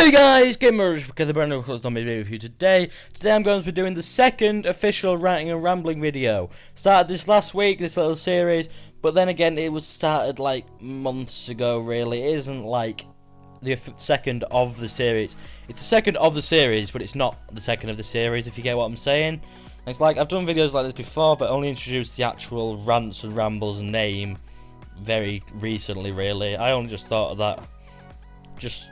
Hey guys, Gamers, because the brand new zombie video with you today. Today I'm going to be doing the second official ranting and rambling video. Started this last week, this little series, but then again it was started like months ago really. It isn't like the second of the series. It's the second of the series, but it's not the second of the series, if you get what I'm saying. It's like I've done videos like this before, but only introduced the actual Rants and Rambles name very recently really. I only just thought of that. Just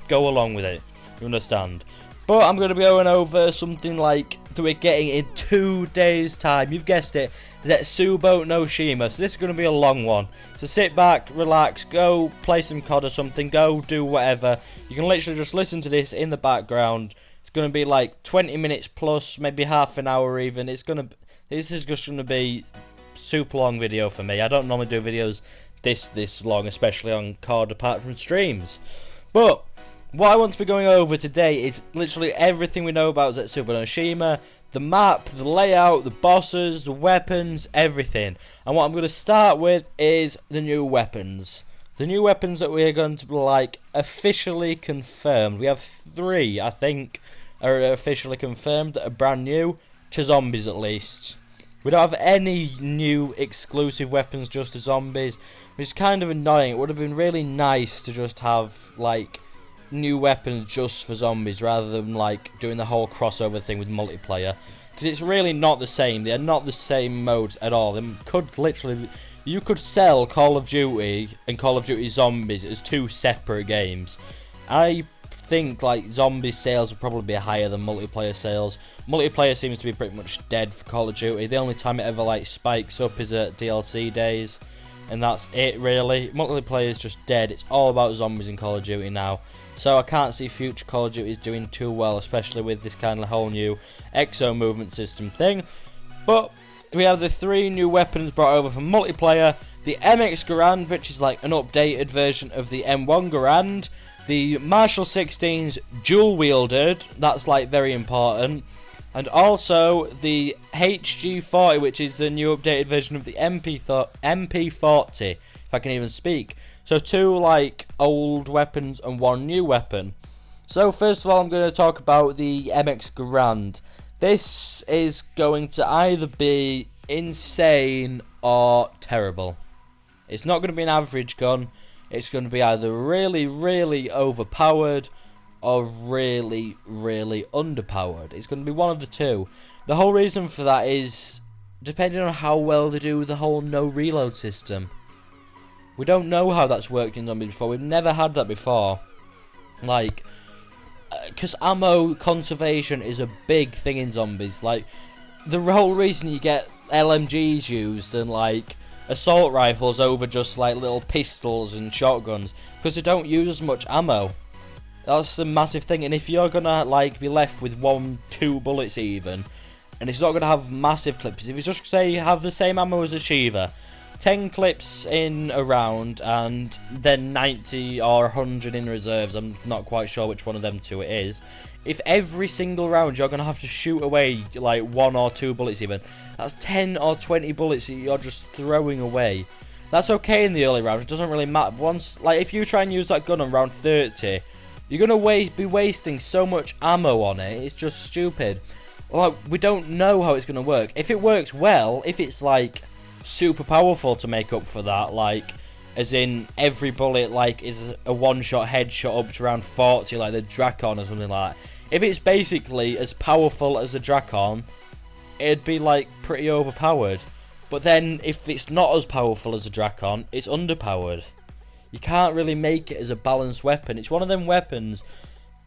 go along with it, you understand. But I'm going to be going over something like that we're getting in 2 days time. You've guessed it, Zetsubo no Shima. So this is going to be a long one, so sit back, relax, go play some COD or something, go do whatever. You can literally just listen to this in the background. It's going to be like 20 minutes plus, maybe half an hour even. This is just going to be super long video for me. I don't normally do videos this long, especially on COD apart from streams. But what I want to be going over today is literally everything we know about Zetsubo no Shima, the map, the layout, the bosses, the weapons, everything. And what I'm going to start with is the new weapons. The new weapons that we are going to be like officially confirmed. We have 3, I think, are officially confirmed that are brand new to zombies at least. We don't have any new exclusive weapons just to zombies, which is kind of annoying. It would have been really nice to just have like new weapons just for zombies rather than like doing the whole crossover thing with multiplayer, because it's really not the same. They are not the same modes at all. You could sell Call of Duty and Call of Duty Zombies as 2 separate games. I think like zombie sales would probably be higher than multiplayer sales. Multiplayer seems to be pretty much dead for Call of Duty. The only time it ever like spikes up is at DLC days, and that's it really. Multiplayer is just dead. It's all about zombies in Call of Duty now, so I can't see future Call of Duties doing too well, especially with this kind of whole new exo movement system thing. But we have the 3 new weapons brought over from multiplayer. The MX Garand, which is like an updated version of the M1 Garand. The Marshall 16's dual wielded, that's like very important. And also the HG40, which is the new updated version of the MP40, if I can even speak. So 2 like old weapons and 1 new weapon. So first of all, I'm going to talk about the MX Garand. This is going to either be insane or terrible. It's not going to be an average gun. It's going to be either really, really overpowered or really, really underpowered. It's going to be one of the 2. The whole reason for that is depending on how well they do the whole no reload system. We don't know how that's worked in zombies before. We've never had that before. Like, because ammo conservation is a big thing in zombies. Like, the whole reason you get LMGs used and like assault rifles over just like little pistols and shotguns, because they don't use as much ammo. That's a massive thing. And if you're gonna like be left with 1-2 bullets even, and it's not gonna have massive clips, if you just say you have the same ammo as a Shiva, 10 clips in a round and then 90 or 100 in reserves, I'm not quite sure which one of them 2 it is. If every single round you're going to have to shoot away like 1 or 2 bullets even, that's 10 or 20 bullets that you're just throwing away. That's okay in the early rounds, it doesn't really matter. Once, like if you try and use that gun on round 30, you're going to be wasting so much ammo on it, it's just stupid. Like, we don't know how it's going to work. If it works well, if it's like super powerful to make up for that, like as in every bullet like is a one-shot headshot up to around 40 like the Drakon or something like that. If it's basically as powerful as a Drakon, it'd be like pretty overpowered. But then if it's not as powerful as a Drakon, it's underpowered. You can't really make it as a balanced weapon. It's one of them weapons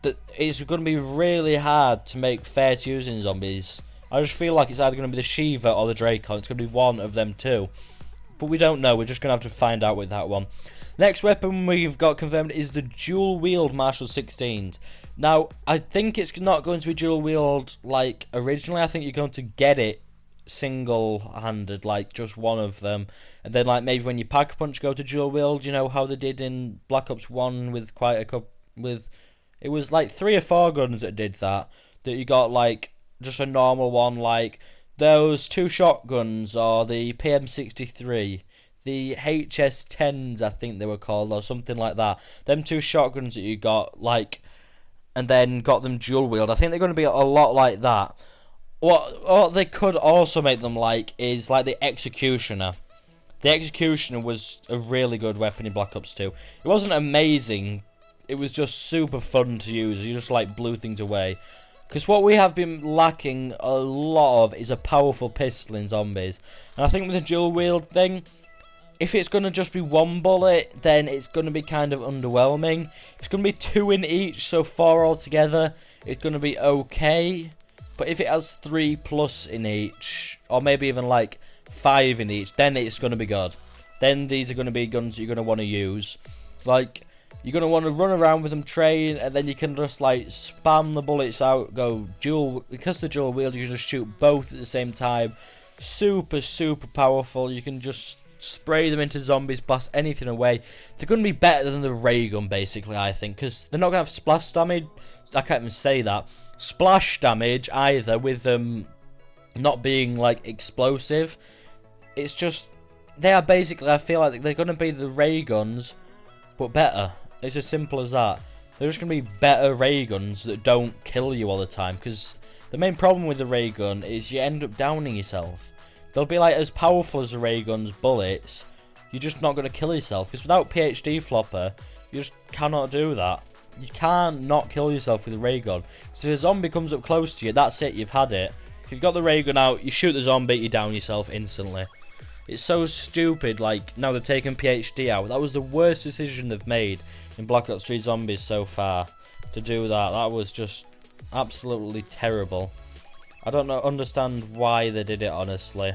that is going to be really hard to make fair to use in zombies. I just feel like it's either going to be the Shiva or the Drakon. It's going to be one of them 2. But we don't know. We're just going to have to find out with that one. Next weapon we've got confirmed is the dual wield Marshall 16s. Now, I think it's not going to be dual wield like originally. I think you're going to get it single-handed, like just one of them. And then like maybe when you pack a punch go to dual wield, you know how they did in Black Ops 1 with quite a couple, it was like 3 or 4 guns that did that you got like just a normal one, like those 2 shotguns or the PM63, the HS10s, I think they were called, or something like that. Them two shotguns that you got, like, and then got them dual wield. I think they're going to be a lot like that. What they could also make them like is like the Executioner. The Executioner was a really good weapon in Black Ops 2. It wasn't amazing. It was just super fun to use. You just like blew things away. Because what we have been lacking a lot of is a powerful pistol in zombies. And I think with the dual wield thing, if it's going to just be one bullet, then it's going to be kind of underwhelming. If it's going to be 2 in each, so 4 altogether, it's going to be okay. But if it has 3+ in each, or maybe even like 5 in each, then it's going to be good. Then these are going to be guns that you're going to want to use. Like, you're going to want to run around with them, train, and then you can just like spam the bullets out, go dual, because the dual wield, you can just shoot both at the same time. Super, super powerful. You can just spray them into zombies, blast anything away. They're going to be better than the ray gun, basically, I think, because they're not going to have splash damage. I can't even say that. Splash damage, either, with them not being, like, explosive. It's just, they are basically, I feel like they're going to be the ray guns, but better. It's as simple as that. They're just going to be better ray guns that don't kill you all the time, because the main problem with the ray gun is you end up downing yourself. They'll be like as powerful as the ray gun's bullets, you're just not going to kill yourself, because without PhD flopper, you just cannot do that. You can't not kill yourself with a ray gun. So if a zombie comes up close to you, that's it, you've had it. If you've got the ray gun out, you shoot the zombie, you down yourself instantly. It's so stupid, like, now they're taking PhD out. That was the worst decision they've made in Black Ops 3 Zombies so far, to do that. That was just absolutely terrible. I don't understand why they did it, honestly.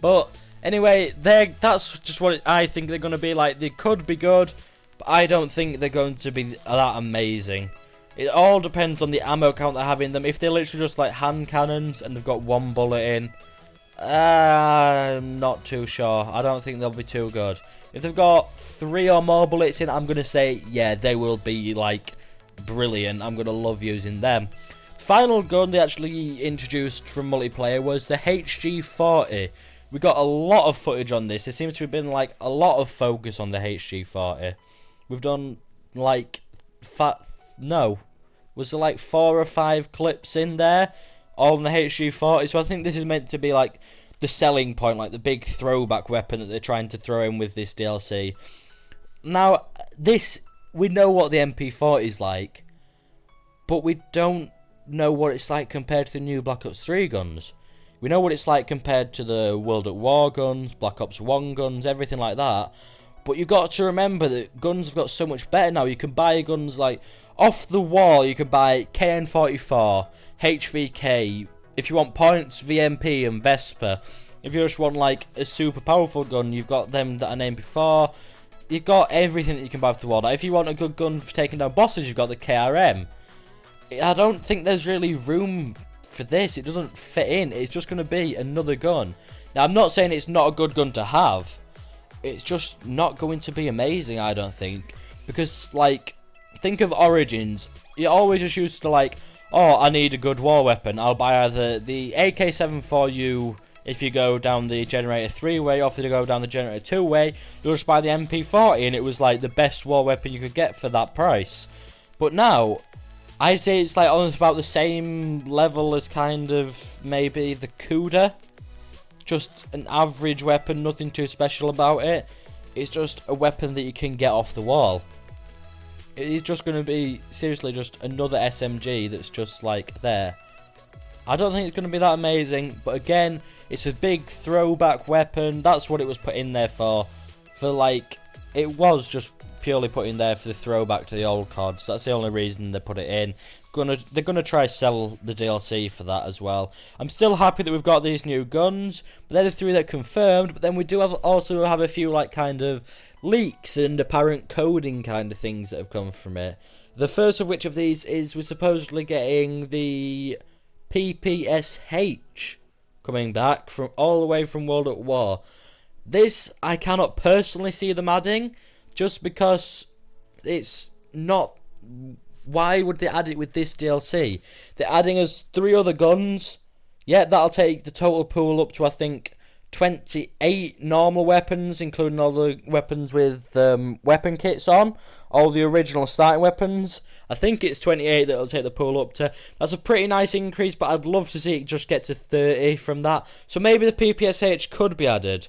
But anyway, that's just what I think they're going to be like. They could be good, but I don't think they're going to be that amazing. It all depends on the ammo count they have in them. If they're literally just like hand cannons and they've got 1 bullet in, I'm not too sure. I don't think they'll be too good. If they've got 3 or more bullets in, I'm going to say, yeah, they will be like brilliant. I'm going to love using them. Final gun they actually introduced from multiplayer was the HG40. We got a lot of footage on this. There seems to have been like a lot of focus on the HG40. We've done like was there like 4 or 5 clips in there all on the HG40? So I think this is meant to be like the selling point, like the big throwback weapon that they're trying to throw in with this DLC. Now, this, we know what the MP40 is like, but we don't know what it's like compared to the new Black Ops 3 guns. We know what it's like compared to the World at War guns, Black Ops 1 guns, everything like that. But you've got to remember that guns have got so much better now. You can buy guns like off the wall. You can buy KN44, HVK. If you want points, VMP and Vesper. If you just want like a super powerful gun, you've got them that I named before. You've got everything that you can buy off the wall. Now, if you want a good gun for taking down bosses, you've got the KRM. I don't think there's really room for this. It doesn't fit in. It's just going to be another gun. Now, I'm not saying it's not a good gun to have. It's just not going to be amazing, I don't think. Because, like, think of Origins. You're always just used to, like, oh, I need a good war weapon. I'll buy either the AK-74U if you go down the Generator 3 way, or if you go down the Generator 2 way, you'll just buy the MP40, and it was, like, the best war weapon you could get for that price. But now, I'd say it's, like, almost about the same level as kind of maybe the Kuda. Just an average weapon, nothing too special about it. It's just a weapon that you can get off the wall. It is just going to be, seriously, just another SMG that's just like there. I don't think it's going to be that amazing, but again, it's a big throwback weapon. That's what it was put in there for. For like, it was just purely put in there for the throwback to the old CODs. That's the only reason they put it in. They're gonna try sell the DLC for that as well. I'm still happy that we've got these new guns, but they're the 3 that are confirmed. But then we do also have a few like kind of leaks and apparent coding kind of things that have come from it. The first of which of these is we're supposedly getting the PPSH coming back from all the way from World at War. This I cannot personally see them adding, just because it's not. Why would they add it with this DLC? They're adding us 3 other guns. Yeah, that'll take the total pool up to, I think, 28 normal weapons, including all the weapons with weapon kits on, all the original starting weapons. I think it's 28 that'll take the pool up to. That's a pretty nice increase, but I'd love to see it just get to 30 from that. So maybe the PPSH could be added.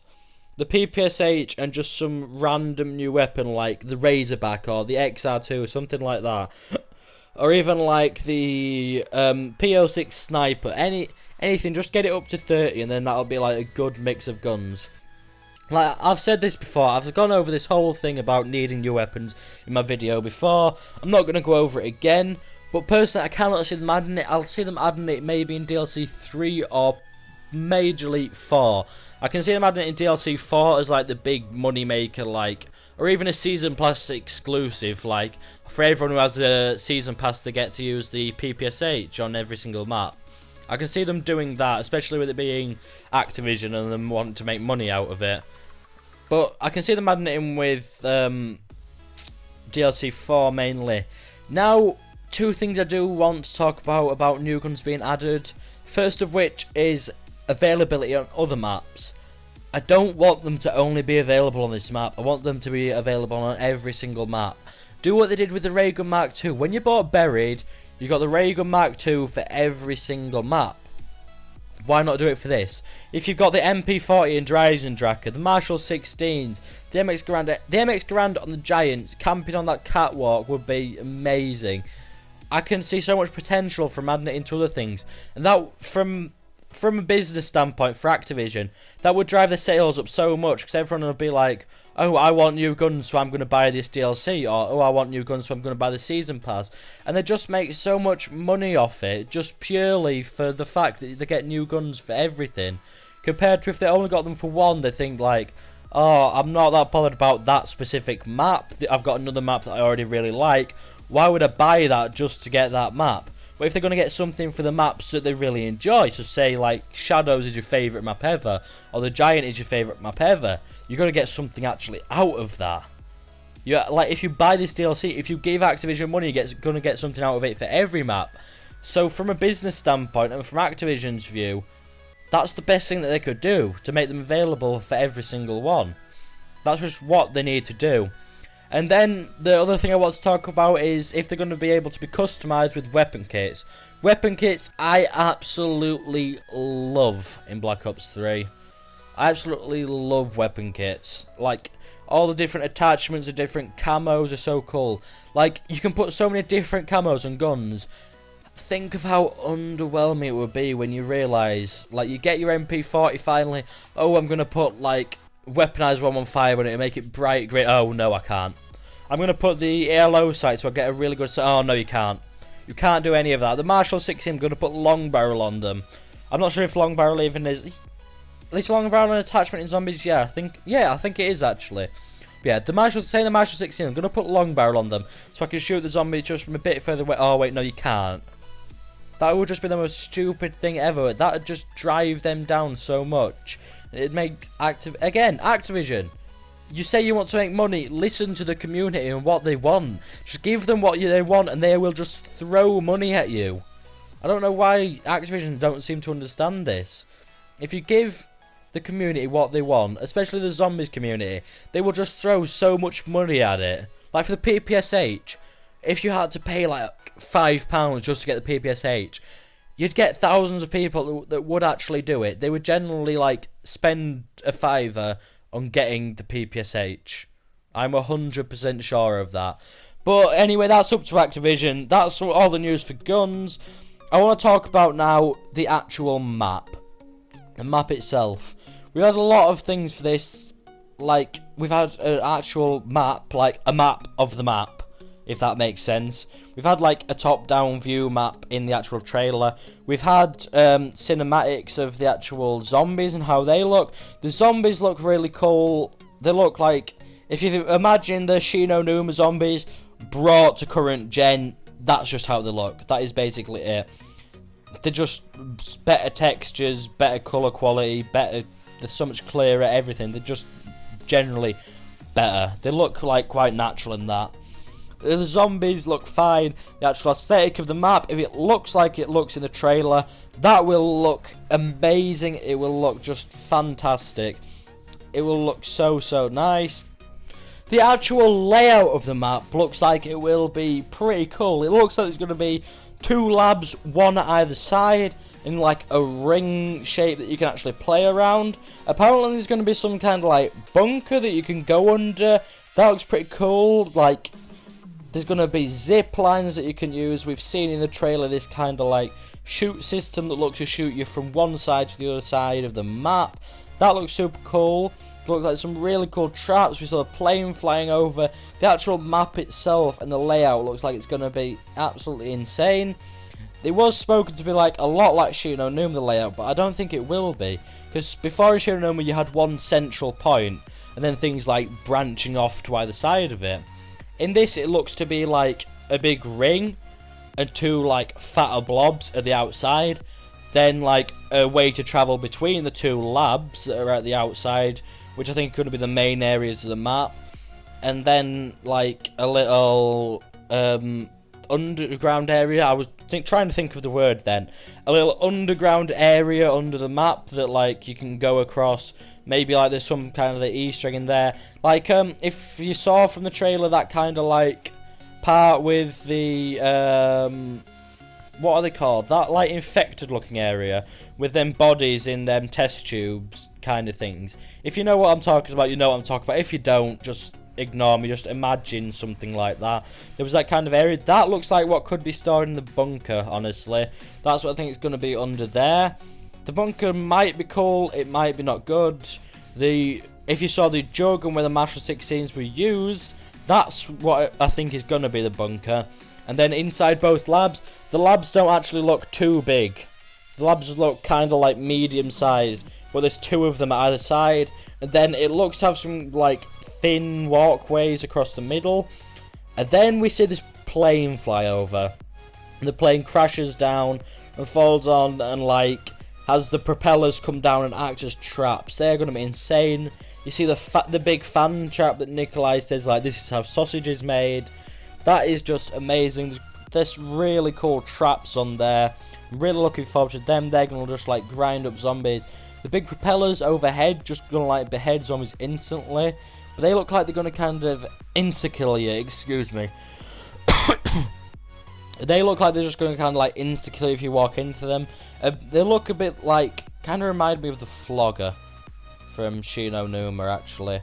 The PPSH and just some random new weapon like the Razorback or the XR2 or something like that. Or even like the PO6 Sniper. Anything, just get it up to 30 and then that'll be like a good mix of guns. Like, I've said this before, I've gone over this whole thing about needing new weapons in my video before. I'm not going to go over it again, but personally I cannot see them adding it. I'll see them adding it maybe in DLC 3 or majorly 4. I can see them adding it in DLC 4 as like the big money maker, like, or even a Season Pass exclusive, like, for everyone who has a Season Pass they get to use the PPSH on every single map. I can see them doing that, especially with it being Activision and them wanting to make money out of it. But I can see them adding it in with DLC 4 mainly. Now, two things I do want to talk about new guns being added. First of which is availability on other maps. I don't want them to only be available on this map. I want them to be available on every single map. Do what they did with the Ray Gun Mark II. When you bought Buried, you got the Ray Gun Mark II for every single map. Why not do it for this? If you've got the MP40 and Dreisendrache, the Marshall 16s, the MX Garand on the Giants, camping on that catwalk would be amazing. I can see so much potential from adding it into other things, and that from a business standpoint for Activision, that would drive the sales up so much because everyone would be like, oh, I want new guns, so I'm going to buy this DLC, or oh, I want new guns, so I'm going to buy the Season Pass. And they just make so much money off it, just purely for the fact that they get new guns for everything. Compared to if they only got them for one, they think like, oh, I'm not that bothered about that specific map, I've got another map that I already really like, why would I buy that just to get that map? But if they're going to get something for the maps that they really enjoy, so say like Shadows is your favourite map ever, or the Giant is your favourite map ever, you're going to get something actually out of that. Like, if you buy this DLC, if you give Activision money, you're going to get something out of it for every map. So from a business standpoint, and from Activision's view, that's the best thing that they could do, to make them available for every single one. That's just what they need to do. And then the other thing I want to talk about is if they're going to be able to be customised with weapon kits. Weapon kits I absolutely love in Black Ops 3. I absolutely love weapon kits. Like, all the different attachments, the different camos are so cool. Like, you can put so many different camos on guns. Think of how underwhelming it would be when you realise, like, you get your MP40 finally. Oh, I'm going to put, like, weaponized 115 on it and make it bright green. Oh no, I can't. I'm going to put the ALO sight so I get a really good sight. Oh no, you can't. You can't do any of that. The Marshall 16, I'm going to put long barrel on them. I'm not sure if long barrel even is. At least long barrel an attachment in zombies. Yeah, I think it is actually. But yeah, the Marshall 16, I'm going to put long barrel on them so I can shoot the zombies just from a bit further away. Oh wait, no, you can't. That would just be the most stupid thing ever. That would just drive them down so much. It'd make Activision. You say you want to make money, listen to the community and what they want. Just give them what they want and they will just throw money at you. I don't know why Activision don't seem to understand this. If you give the community what they want, especially the zombies community, they will just throw so much money at it. Like for the PPSH, if you had to pay like £5 just to get the PPSH, you'd get thousands of people that would actually do it. They would generally like spend a £5 on getting the PPSH. I'm 100% sure of that. But anyway, that's up to Activision. That's all the news for guns. I want to talk about now the actual map. The map itself. We've had a lot of things for this. Like, we've had an actual map, like a map of the map, if that makes sense. We've had like a top-down view map in the actual trailer. We've had cinematics of the actual zombies and how they look. The zombies look really cool. They look like, if you imagine the Shino Numa zombies brought to current gen, that's just how they look. That is basically it. They're just better textures, better colour quality, better. They're so much clearer, everything. They're just generally better. They look like quite natural in that. The zombies look fine. The actual aesthetic of the map, if it looks like it looks in the trailer, that will look amazing. It will look just fantastic. It will look so nice. The actual layout of the map looks like it will be pretty cool. It looks like there's going to be 2 labs, one at either side, in like a ring shape that you can actually play around. Apparently there's going to be some kind of like bunker that you can go under. That looks pretty cool. Like, there's going to be zip lines that you can use. We've seen in the trailer this kind of like shoot system that looks to shoot you from one side to the other side of the map. That looks super cool. It looks like some really cool traps. We saw a plane flying over. The actual map itself and the layout looks like it's going to be absolutely insane. It was spoken to be like a lot like Shi No Numa, the layout, but I don't think it will be. Because before in Shi No Numa you had one central point, and then things like branching off to either side of it. In this it looks to be like a big ring, and 2 like fatter blobs at the outside. Then like a way to travel between the 2 labs that are at the outside, which I think could be the main areas of the map. And then like a little underground area. I was trying to think of the word then. A little underground area under the map that like you can go across. Maybe like there's some kind of the Easter egg in there. Like if you saw from the trailer that kind of like part with the what are they called? That like infected looking area with them bodies in them test tubes kind of things. If you know what I'm talking about, you know what I'm talking about. If you don't, just ignore me. Just imagine something like that. There was that kind of area. That looks like what could be stored in the bunker, honestly. That's what I think it's going to be under there. The bunker might be cool. It might be not good. If you saw the jug and where the Marshall 16s were used, that's what I think is going to be the bunker. And then inside both labs, the labs don't actually look too big. The labs look kind of like medium sized, but there's 2 of them at either side. And then it looks to have some like thin walkways across the middle. And then we see this plane fly over. And the plane crashes down and falls on and like has the propellers come down and act as traps. They're going to be insane. You see the big fan trap that Nikolai says like this is how sausage is made. That is just amazing. There's really cool traps on there. I'm really looking forward to them. They're going to just like grind up zombies. The big propellers overhead just going to like behead zombies instantly. But they look like they're going to kind of insta-kill you. Excuse me. They look like they're just going to kind of like insta-kill you if you walk into them. They look a bit like, kind of remind me of the Flogger from Shi No Numa actually.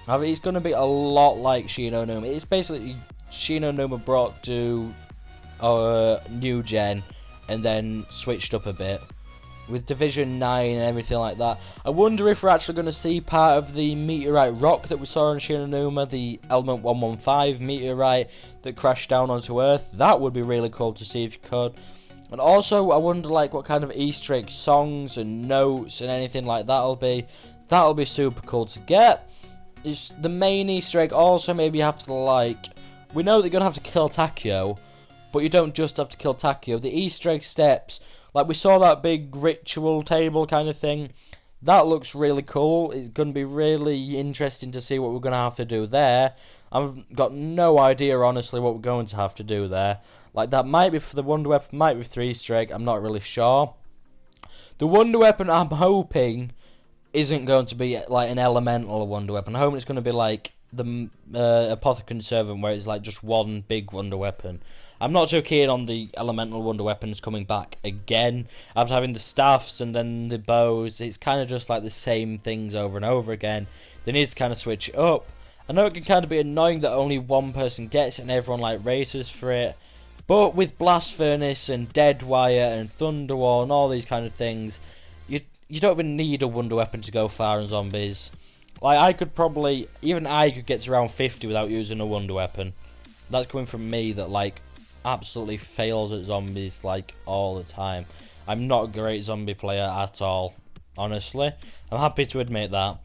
I mean, it's going to be a lot like Shi No Numa. It's basically Shi No Numa brought to new gen and then switched up a bit with Division 9 and everything like that. I wonder if we're actually going to see part of the meteorite rock that we saw in Shi No Numa, the element 115 meteorite that crashed down onto Earth. That would be really cool to see if you could. And also, I wonder like what kind of Easter egg songs and notes and anything like that'll be. That'll be super cool to get. It's the main Easter egg. Also, maybe you have to like. We know that you're gonna have to kill Takio, but you don't just have to kill Takio. The Easter egg steps, like we saw that big ritual table kind of thing. That looks really cool. It's gonna be really interesting to see what we're gonna have to do there. I've got no idea, honestly, what we're going to have to do there. Like, that might be for the Wonder Weapon, might be for Easter egg, I'm not really sure. The Wonder Weapon, I'm hoping, isn't going to be, like, an elemental Wonder Weapon. I'm hoping it's going to be, like, the Apothecary Servant, where it's, like, just one big Wonder Weapon. I'm not so keen on the elemental Wonder Weapons coming back again. After having the staffs and then the bows, it's kind of just, like, the same things over and over again. They need to kind of switch it up. I know it can kind of be annoying that only one person gets it and everyone like races for it. But with Blast Furnace and Dead Wire and Thunder Wall and all these kind of things, you don't even need a Wonder Weapon to go far in zombies. Like, I could probably, even I could get to round 50 without using a Wonder Weapon. That's coming from me that like absolutely fails at zombies like all the time. I'm not a great zombie player at all, honestly. I'm happy to admit that.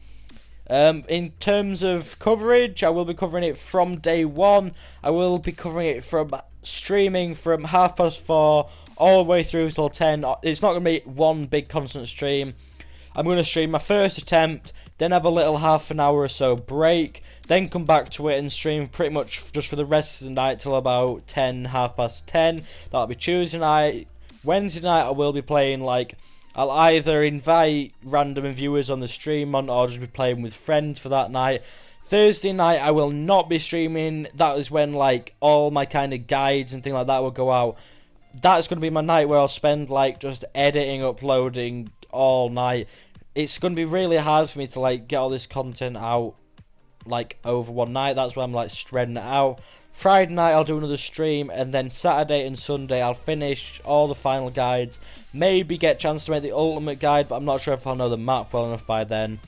In terms of coverage, I will be covering it from day one. I will be covering it from streaming from 4:30 all the way through till 10. It's not going to be one big constant stream. I'm going to stream my first attempt, then have a little half an hour or so break, then come back to it and stream pretty much just for the rest of the night till about 10, half past 10. That'll be Tuesday night. Wednesday night I will be playing, like, I'll either invite random viewers on the stream on, or just be playing with friends for that night. Thursday night I will not be streaming. That is when, like, all my kind of guides and things like that will go out. That's going to be my night where I'll spend, like, just editing, uploading all night. It's going to be really hard for me to, like, get all this content out, like, over one night. That's why I'm, like, spreading it out. Friday night I'll do another stream, and then Saturday and Sunday I'll finish all the final guides. Maybe get a chance to make the ultimate guide, but I'm not sure if I'll know the map well enough by then.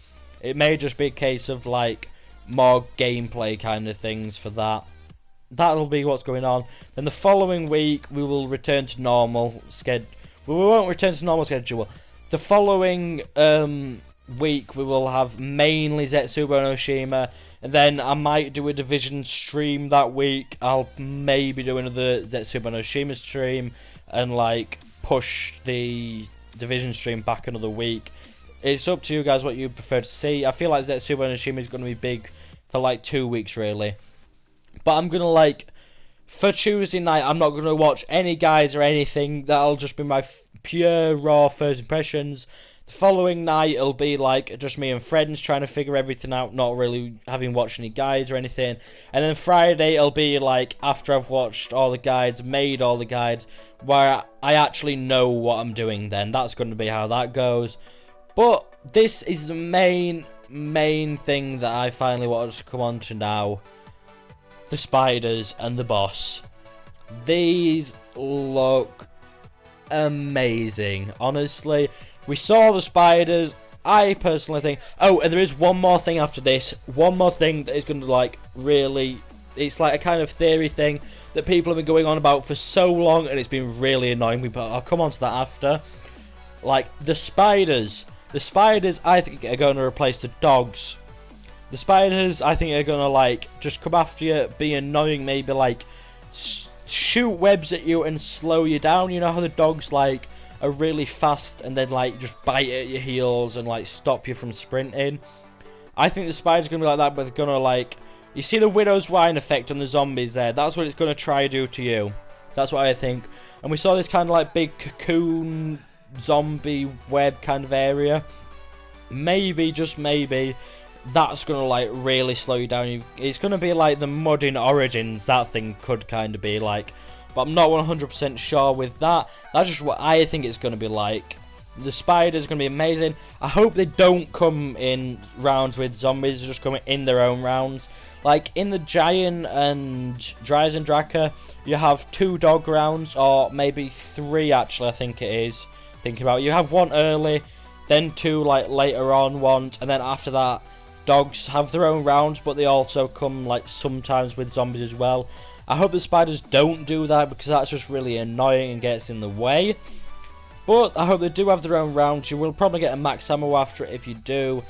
It may just be a case of, like, more gameplay kind of things for that. That'll be what's going on. Then the following week we will return to normal schedule. We won't return to normal schedule. The following week we will have mainly Zetsubo and Oshima, and then I might do a Division stream that week. I'll maybe do another Zetsubo and Oshima stream and, like, push the Division stream back another week. It's up to you guys what you prefer to see. I feel like Zetsubo and Oshima is going to be big for, like, 2 weeks really. But I'm going to, like, for Tuesday night, I'm not going to watch any guides or anything. That'll just be my pure, raw first impressions. The following night, it'll be, like, just me and friends trying to figure everything out, not really having watched any guides or anything. And then Friday, it'll be, like, after I've watched all the guides, made all the guides, where I actually know what I'm doing then. That's going to be how that goes. But this is the main thing that I finally wanted to come on to now. The spiders and the boss. These look amazing, honestly. We saw the spiders. I personally think... Oh, and there is one more thing after this. One more thing that is going to, like, really... It's like a kind of theory thing that people have been going on about for so long, and it's been really annoying me, but I'll come on to that after. Like, the spiders. The spiders, I think, are going to replace the dogs. The spiders, I think, are going to, like, just come after you, be annoying, maybe, like, shoot webs at you and slow you down. You know how the dogs, like, are really fast and then, like, just bite at your heels and, like, stop you from sprinting? I think the spiders are going to be like that, but they're going to, like... You see the Widow's Wine effect on the zombies there? That's what it's going to try to do to you. That's what I think. And we saw this kind of, like, big cocoon zombie web kind of area. Maybe, just maybe, that's going to, like, really slow you down. It's going to be like the Mud in Origins, that thing could kind of be like. But I'm not 100% sure with that. That's just what I think it's going to be like. The spiders going to be amazing. I hope they don't come in rounds with zombies, just come in their own rounds. Like, in the Giant and Dryzen Draka, you have 2 dog rounds, or maybe 3 actually, I think it is. Thinking about it. You have 1 early, then 2, like, later on ones, and then after that, dogs have their own rounds, but they also come, like, sometimes with zombies as well. I hope the spiders don't do that, because that's just really annoying and gets in the way. But I hope they do have their own rounds. You will probably get a max ammo after it if you do.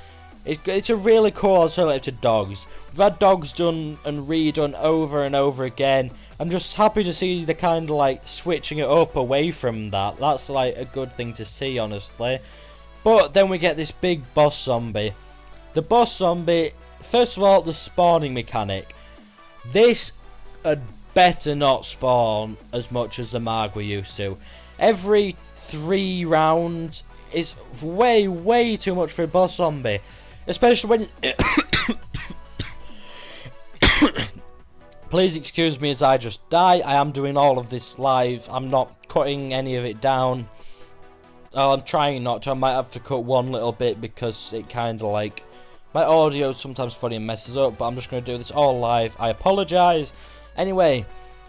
It's a really cool alternative to dogs. We've had dogs done and redone over and over again. I'm just happy to see the kind of, like, switching it up away from that. That's, like, a good thing to see, honestly. But then we get this big boss zombie. The boss zombie, first of all, the spawning mechanic. This had better not spawn as much as the Mag we used to. Every 3 rounds is way too much for a boss zombie. Especially when... Please excuse me as I just die. I am doing all of this live. I'm not cutting any of it down. Well, I'm trying not to. I might have to cut one little bit because it kind of, like... My audio is sometimes funny and messes up, but I'm just going to do this all live. I apologise. Anyway,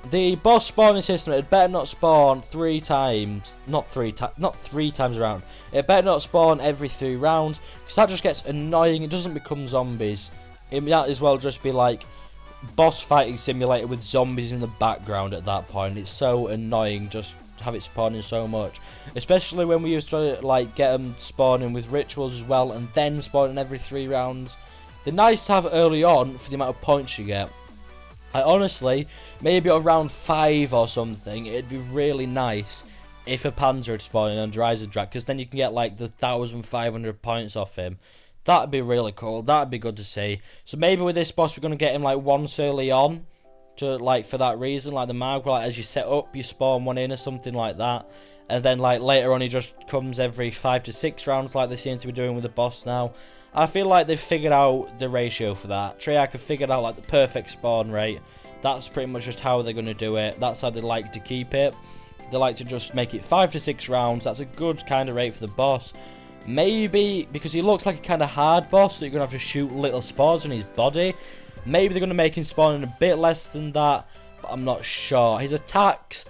the boss spawning system, it better not spawn 3 times. Not 3 times around. It better not spawn every 3 rounds, because that just gets annoying. It doesn't become zombies. It might as well just be like boss fighting simulator with zombies in the background at that point. It's so annoying just have it spawning so much, especially when we used to, like, get them spawning with rituals as well, and then spawning every 3 rounds. They're nice to have early on for the amount of points you get. I honestly, maybe at round 5 or something, it'd be really nice if a Panzer had spawned on Dryzen Drac, because then you can get, like, the 1,500 points off him. That'd be really cool. That'd be good to see. So maybe with this boss, we're gonna get him like once early on, to like for that reason, like the Mag, like as you set up, you spawn one in or something like that, and then like later on, he just comes every 5 to 6 rounds, like they seem to be doing with the boss now. I feel like they've figured out the ratio for that. Treyarch have figured out like the perfect spawn rate. That's pretty much just how they're gonna do it. That's how they like to keep it. They like to just make it 5 to 6 rounds. That's a good kind of rate for the boss. Maybe, because he looks like a kind of hard boss, so you're going to have to shoot little spawns on his body. Maybe they're going to make him spawn in a bit less than that, but I'm not sure. His attacks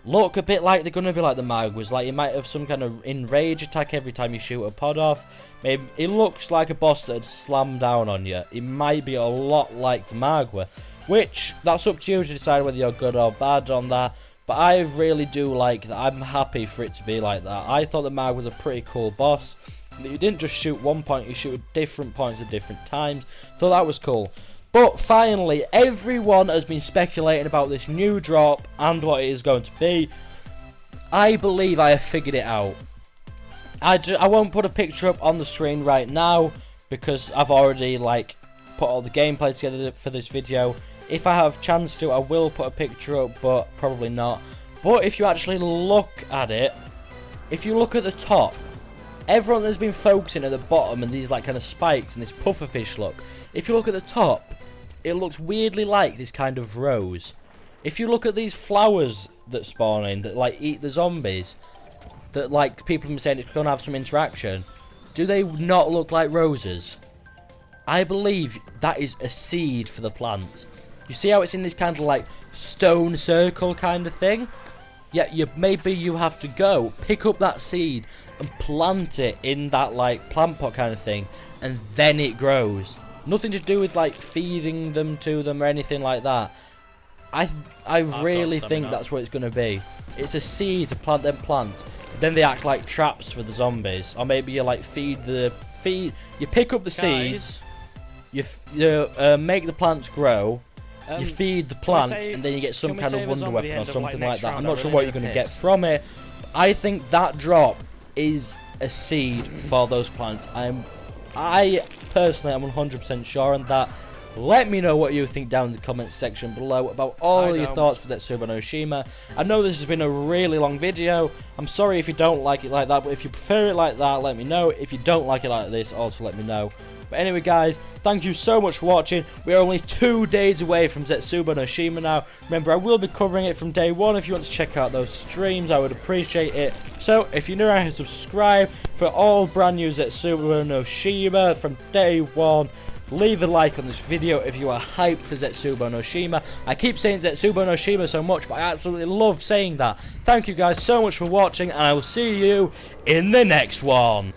look a bit like they're going to be like the Mag was. Like, he might have some kind of enrage attack every time you shoot a pod off. Maybe he looks like a boss that'd slam down on you. He might be a lot like the Mag were, which, that's up to you to decide whether you're good or bad on that. But I really do like that. I'm happy for it to be like that. I thought the Mag was a pretty cool boss. That you didn't just shoot one point, you shoot at different points at different times. Thought that was cool. But finally, everyone has been speculating about this new drop and what it is going to be. I believe I have figured it out. I won't put a picture up on the screen right now because I've already like put all the gameplay together for this video. If I have chance to, I will put a picture up, but probably not. But if you actually look at it, if you look at the top, everyone has been focusing at the bottom and these like kind of spikes and this pufferfish look. If you look at the top, it looks weirdly like this kind of rose. If you look at these flowers that spawn in, that like eat the zombies, that like people have been saying it's going to have some interaction, do they not look like roses? I believe that is a seed for the plant. You see how it's in this kind of like stone circle kind of thing? Yeah, maybe you have to go pick up that seed and plant it in that like plant pot kind of thing, and then it grows. Nothing to do with like feeding them to them or anything like that. I really think that's what it's going to be. It's a seed to plant, then they act like traps for the zombies. Or maybe you like you pick up the seeds, you make the plants grow. You feed the plant, and then you get some kind of wonder weapon or something like that. I'm not sure what you're going to get from it. I think that drop is a seed for those plants. I personally am 100% sure on that. Let me know what you think down in the comments section below about all your thoughts for Zetsubo no Shima. I know this has been a really long video. I'm sorry if you don't like it like that, but if you prefer it like that, let me know. If you don't like it like this, also let me know. But anyway guys, thank you so much for watching. We are only 2 days away from Zetsubo no Shima now. Remember, I will be covering it from day 1. If you want to check out those streams, I would appreciate it. So, if you're new around here, subscribe for all brand new Zetsubo no Shima from day 1. Leave a like on this video if you are hyped for Zetsubo no Shima. I keep saying Zetsubo no Shima so much, but I absolutely love saying that. Thank you guys so much for watching, and I will see you in the next one.